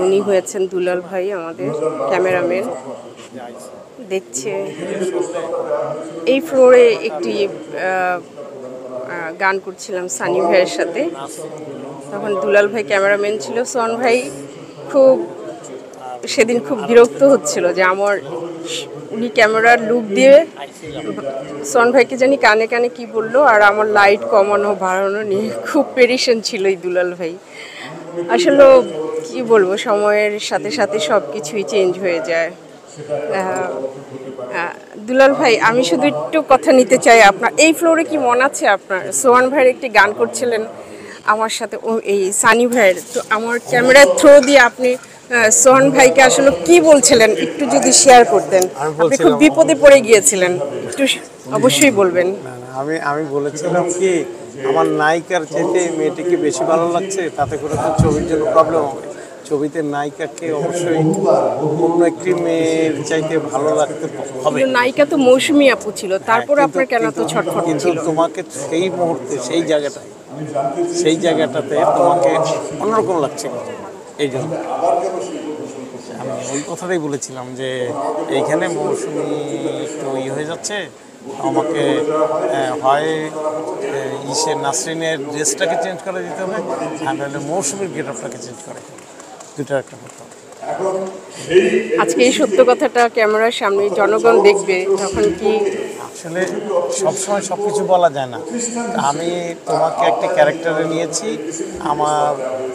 উনি হয়েছেন দুলাল ভাই, আমাদের ক্যামেরাম্যান। দেখছে এই ফ্লোরে একটি গান করছিলাম সানি ভাইয়ের সাথে, তখন দুলাল ভাই ক্যামেরাম্যান ছিল। সোহান ভাই খুব সেদিন খুব বিরক্ত হচ্ছিল যে উনি ক্যামেরার লুক দিয়ে সোহান ভাইকে জানি কানে কানে কি বললো, আর আমার লাইট কমানো বাড়ানো নিয়ে খুব পেরেশান ছিল এই দুলাল ভাই। আসলে কি বলবো, সময়ের সাথে সাথে সব কিছুই চেঞ্জ হয়ে যায়। দুলাল ভাই, আমি শুধু একটু কথা নিতে চাই আপনার। এই ফ্লোরে কি মনে আছে আপনার সোহান ভাইয়ের একটি গান করছিলেন আমার সাথে, এই সানি ভাইয়ের? তো আমার ক্যামেরার থ্রো দিয়ে আপনি সোহান ভাইকে আসলে কি বলছিলেন একটু যদি শেয়ার করতেন। আপনি খুব বিপদে পড়ে গিয়েছিলেন, একটু অবশ্যই বলবেন। আমি বলেছিলাম কি, আমার নায়িকার চাইতে মেয়েটিকে বেশি ভালো লাগছে, তাতে করে তো ছবির জন্য প্রবলেম হবে। ছবিতে নায়িকাকে অবশ্যই অন্য একটি মেয়ের চাইতে ভালো লাগতে হবে। নায়িকা তো মৌসুমী আপু ছিল, তারপর আপনার কেন তো ছটফট ছিল? কিন্তু তোমাকে সেই মুহূর্তে সেই জায়গাটাতে তোমাকে অন্যরকম লাগছে, এই জন্য আমি ওই কথাটাই বলেছিলাম যে এইখানে মৌসুমী একটু হয়ে যাচ্ছে, আমাকে হয় নাসরিনের ড্রেসটাকে চেঞ্জ করে দিতে হবে, আর নাহলে মৌসুমীর গেট আপটাকে চেঞ্জ করে, দুটার একটা কথা। আজকে এই সত্য কথাটা ক্যামেরার সামনে জনগণ দেখবে, তখন কি? আসলে সবসময় সব কিছু বলা যায় না। আমি তোমাকে একটা ক্যারেক্টারে নিয়েছি, আমার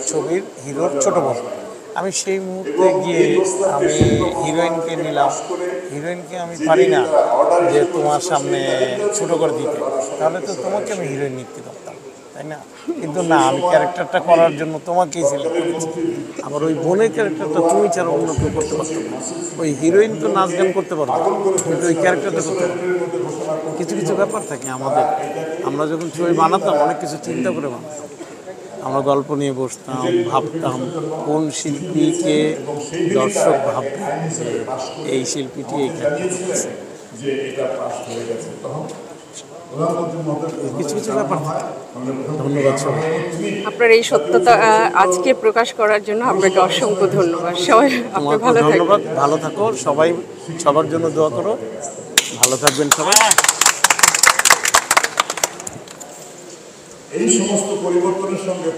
ছবির হিরোর ছোটো বোন। আমি সেই মুহূর্তে গিয়ে আমি হিরোইনকে নিলাম। হিরোইনকে আমি পারি না যে তোমার সামনে ছোটো করে দিতে, তাহলে তো তোমাকে আমি হিরোইন নিতে পারতাম, তাই না? কিন্তু না, আমি ক্যারেক্টারটা করার জন্য তোমাকেই সিলেক্ট করেছি। আবার ওই বোনের ক্যারেক্টারটা তুমি ছাড়া অন্য কেউ করতে পারতো না। ওই হিরোইন তো নাচ গান করতে পারতো, কিন্তু ওই ক্যারেক্টারটা করতে পারতো। কিছু কিছু ব্যাপার থাকে আমাদের, আমরা যখন ছবি বানাতাম অনেক কিছু চিন্তা করে বানাতাম। আমরা গল্প নিয়ে বসতাম, ভাবতাম কোন শিল্পীকে দর্শক ভাববে, এই শিল্পীটি এই কিছু কিছু ব্যাপার থাকে। ধন্যবাদ সবাই। আপনার এই সত্যতা আজকে প্রকাশ করার জন্য আপনাকে অসংখ্য ধন্যবাদ। সবাই ধন্যবাদ, ভালো থাকো সবাই, সবার জন্য দোয়া করো, ভালো থাকবেন সবাই। এই সমস্ত পরিবর্তনের সঙ্গে